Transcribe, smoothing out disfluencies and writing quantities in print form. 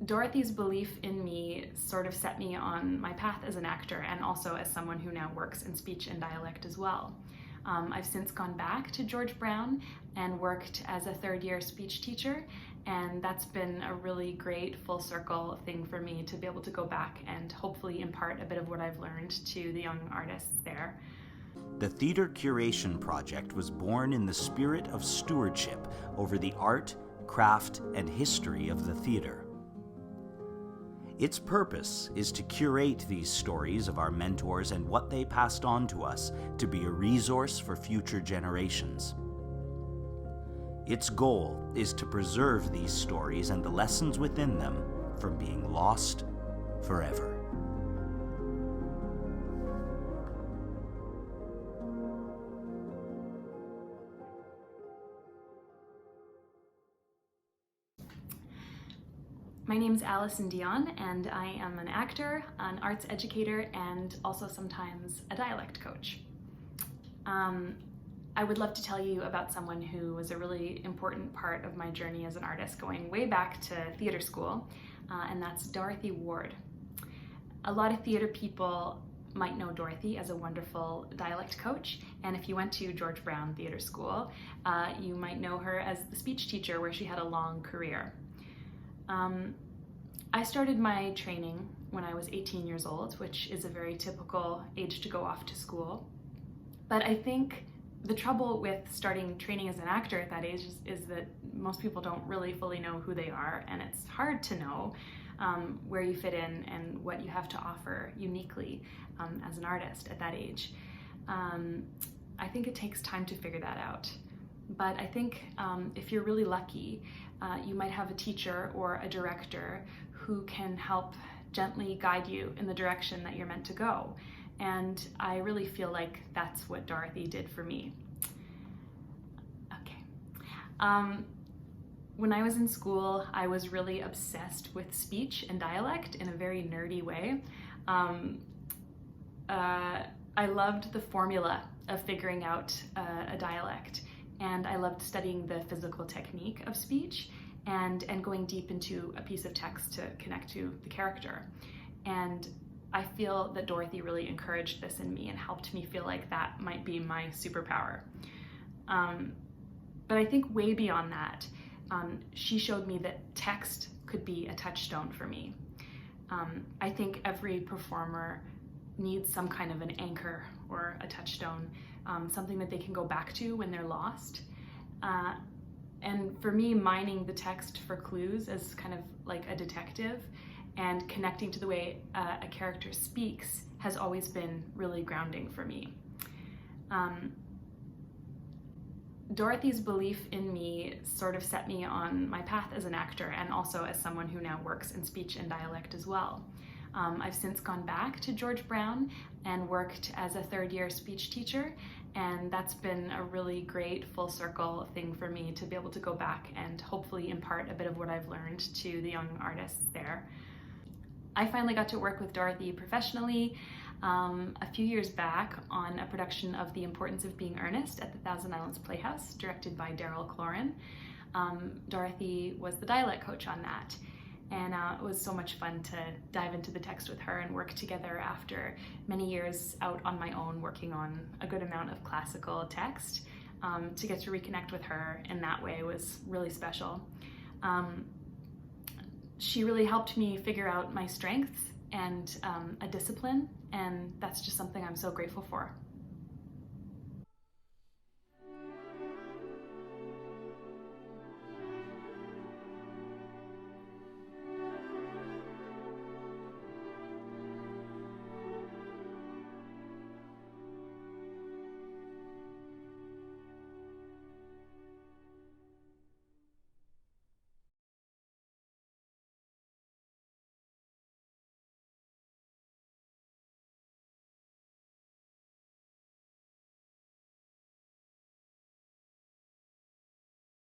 Dorothy's belief in me sort of set me on my path as an actor and also as someone who now works in speech and dialect as well. I've since gone back to George Brown and worked as a third-year speech teacher, and that's been a really great full circle thing for me to be able to go back and hopefully impart a bit of what I've learned to the young artists there. The Theatre Curation Project was born in the spirit of stewardship over the art, craft, and history of the theatre. Its purpose is to curate these stories of our mentors and what they passed on to us to be a resource for future generations. Its goal is to preserve these stories and the lessons within them from being lost forever. My name's Alison Deon, and I am an actor, an arts educator, and also sometimes a dialect coach. I would love to tell you about someone who was a really important part of my journey as an artist going way back to theater school, and that's Dorothy Ward. A lot of theater people might know Dorothy as a wonderful dialect coach, and if you went to George Brown Theater School, you might know her as the speech teacher where she had a long career. I started my training when I was 18 years old, which is a very typical age to go off to school. But I think the trouble with starting training as an actor at that age is that most people don't really fully know who they are, and it's hard to know where you fit in and what you have to offer uniquely as an artist at that age. I think it takes time to figure that out. But I think if you're really lucky, you might have a teacher or a director who can help gently guide you in the direction that you're meant to go. And I really feel like that's what Dorothy did for me. Okay. When I was in school, I was really obsessed with speech and dialect in a very nerdy way. I loved the formula of figuring out a dialect, and I loved studying the physical technique of speech and going deep into a piece of text to connect to the character. And I feel that Dorothy really encouraged this in me and helped me feel like that might be my superpower. But I think way beyond that, she showed me that text could be a touchstone for me. I think every performer needs some kind of an anchor or a touchstone, something that they can go back to when they're lost. And for me, mining the text for clues as kind of like a detective and connecting to the way a character speaks has always been really grounding for me. Dorothy's belief in me sort of set me on my path as an actor and also as someone who now works in speech and dialect as well. I've since gone back to George Brown and worked as a third-year speech teacher, and that's been a really great full circle thing for me to be able to go back and hopefully impart a bit of what I've learned to the young artists there. I finally got to work with Dorothy professionally a few years back on a production of The Importance of Being Earnest at the Thousand Islands Playhouse, directed by Darryl Cloran. Dorothy was the dialect coach on that. And it was so much fun to dive into the text with her and work together after many years out on my own working on a good amount of classical text. To get to reconnect with her in that way was really special. She really helped me figure out my strengths and a discipline, and that's just something I'm so grateful for.